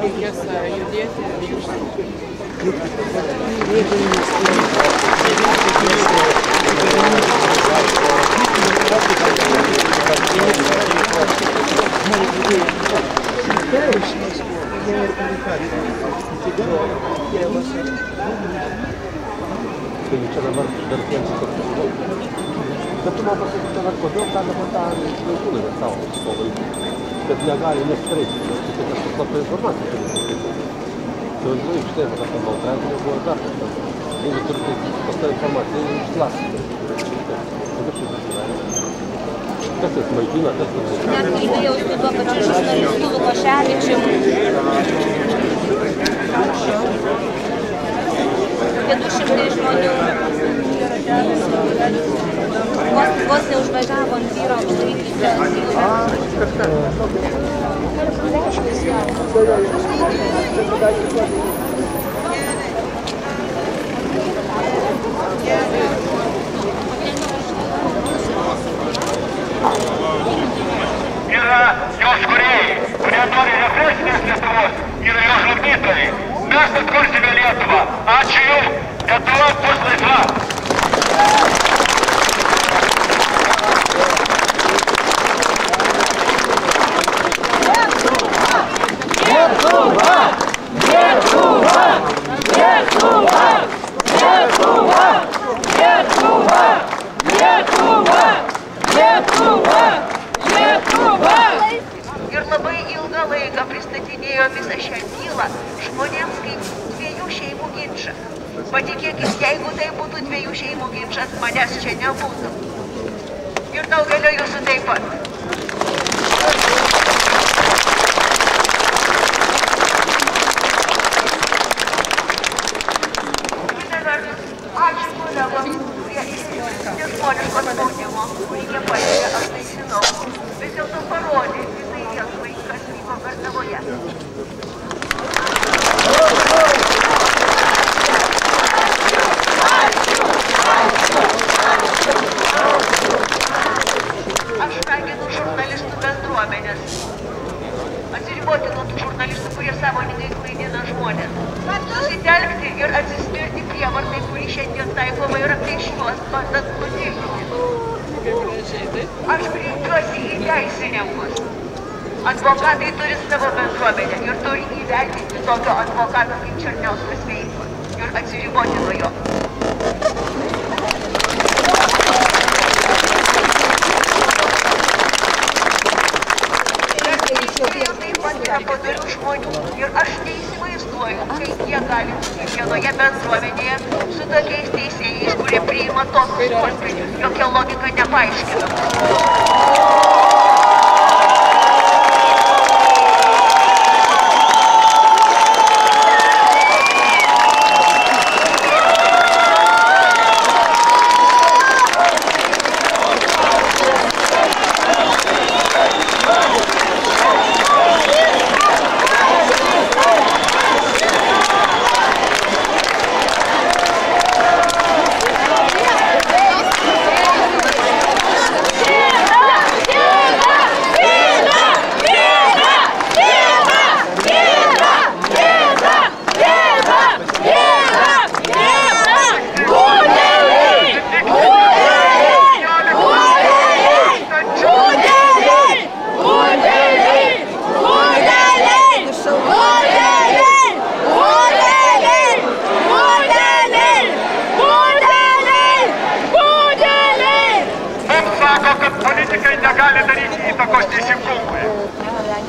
Reikės judėti čia dabar dar tiems bet tu man pasakyti, kodėl tą dabar tą vaikų savo vaikų, kad negali nestreiti, nes tai kažkas slapta informacija turi pasakyti. Tai žinai, štai, kad apie Baltrantinė buvo dar kažkas. Jeigu turite slapta informacija, jeigu išslapsite. Kas jis maitina, kas jis maitina? Net kalbėjau su tuo pačiu žurnalistu Lukoševičium. Apie 200 žmonių. Vos neužvažiavo ant vyro aukštaityse. Yra jos kūrėjai, kurie nori represinės Lietuvos, yra jos žlugdytojai. Mes atkursime Lietuvą. Ačiū Jums, Lietuva bus laisva. Ir labai ilgą laiką pristatinėjo visą šią bylą žmonėms kaip 2 šeimų ginčą. Patikėkit, jeigu tai būtų 2 šeimų ginčas, manęs čia nebūtų. Ir daugelio jūsų taip pat. Ačiū kolegoms, kurie nežmoniško spaudimo, kurį jie patyrė, aš tai žinau. Vis dėlto parodė visai Lietuvai, kas vyko Garliavoje. Aš raginu žurnalistų bendruomenės atsiriboti nuo tų žurnalistų, kurie sąmoningai klaidina žmonės. Susitelkti ir atsispirti prievartai, kurį šiandien taikoma yra prieš juos, bandant nutilti. Aš kreipiuosi į teisininkus. Advokatai turi savo bendruomenę ir turi įvertinti tokio advokato kaip Černiauskas veiklą ir atsiriboti nuo jo. Taip pat yra padarių žmonių ir aš neįsivaizduoju, kaip jie gali būti vienoje bendruomenėje su tokiais teisėjais, kurie priima tokius nuosprendžius, jokia logika nepaaiškinama.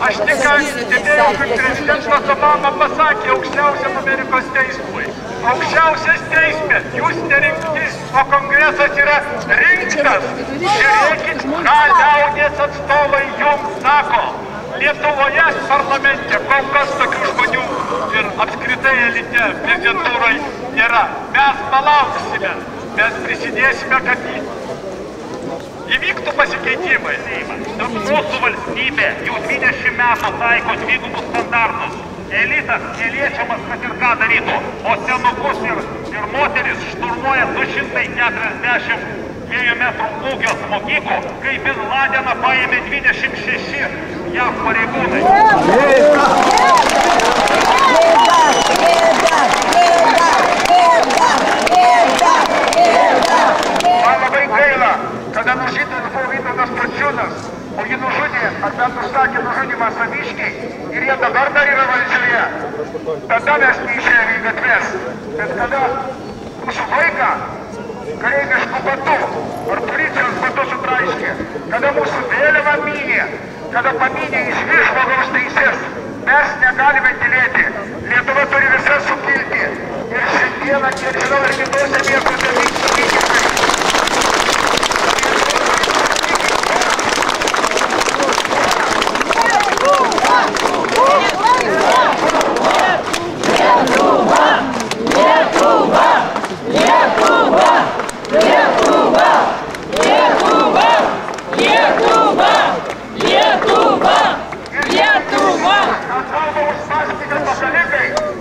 Aš tik stebėjau, kad prezidentas Obama pasakė aukščiausiam Amerikos teismui. Aukščiausias teisme, jūs nerinkti, o kongresas yra rinktas. Žiūrėkit, ką liaudės atstovai jums sako. Lietuvoje parlamente kol kas tokių žmonių ir apskritai elite prezidentūrai nėra. Mes palauksime, mes prisidėsime, kad įvyktų pasikeitimai. Mūsų valstybė jau 20 metų taiko dvigubus standartus. Elitas neliečiamas, kad ir ką darytų, o senukus ir ir moteris šturmuoja 242 metrų ūgio smogiku, kai Bin Ladeną paėmė 26 JAV pareigūnai. Man labai gaila, kada nužudytas buvo Vytautas Pačiūnas, o jį nužudė, ar bent užsakė nužudymą saviškiai ir jie dabar dar yra valdžioje. Tada mes neišėjome į gatves, bet kada mūsų vaiką kareiviškų batų ar policijos batų sutraiškė, kada mūsų vėliavą mynė, kada pamynė išvis žmogaus teises, mes negalime tylėti. Lietuva turi visas sukilti ir šiandieną, kiek žinau, ir kitose miestuose vyksta lygiai.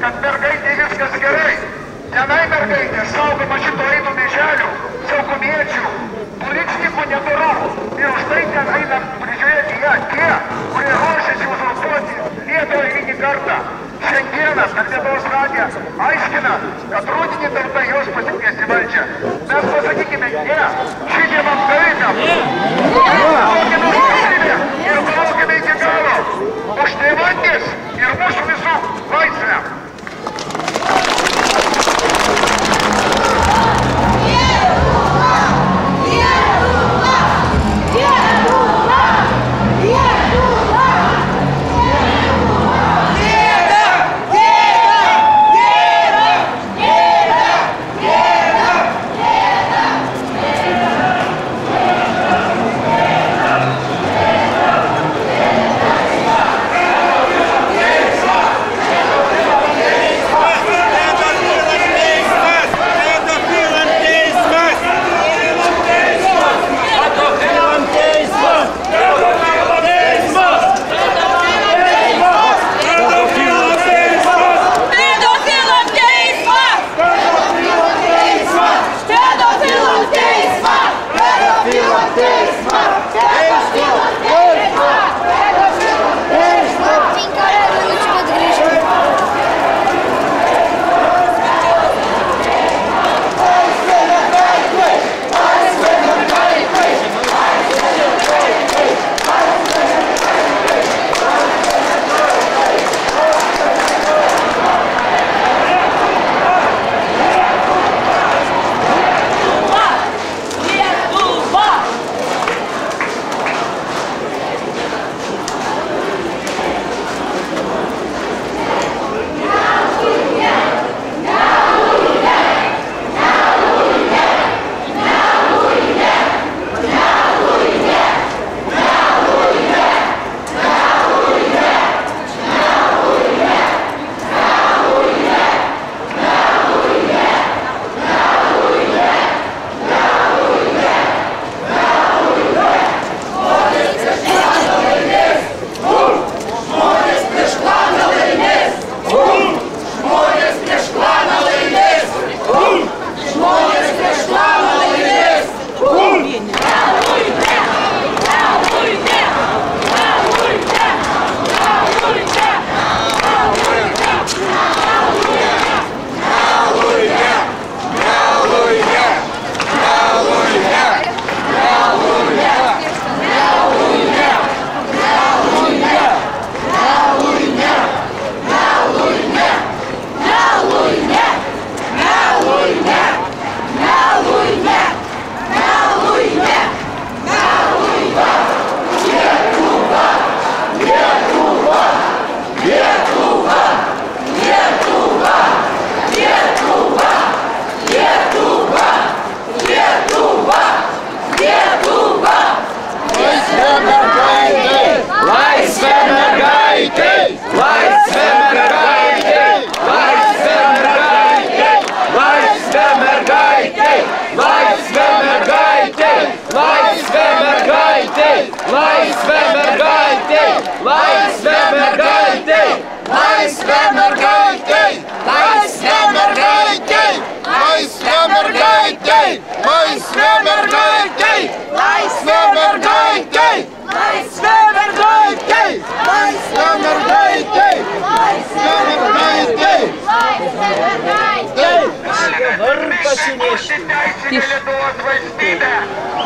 Kad mergaitė viskas gerai. Tenai mergaitė saugoma šito eino Lietuvos valstybę.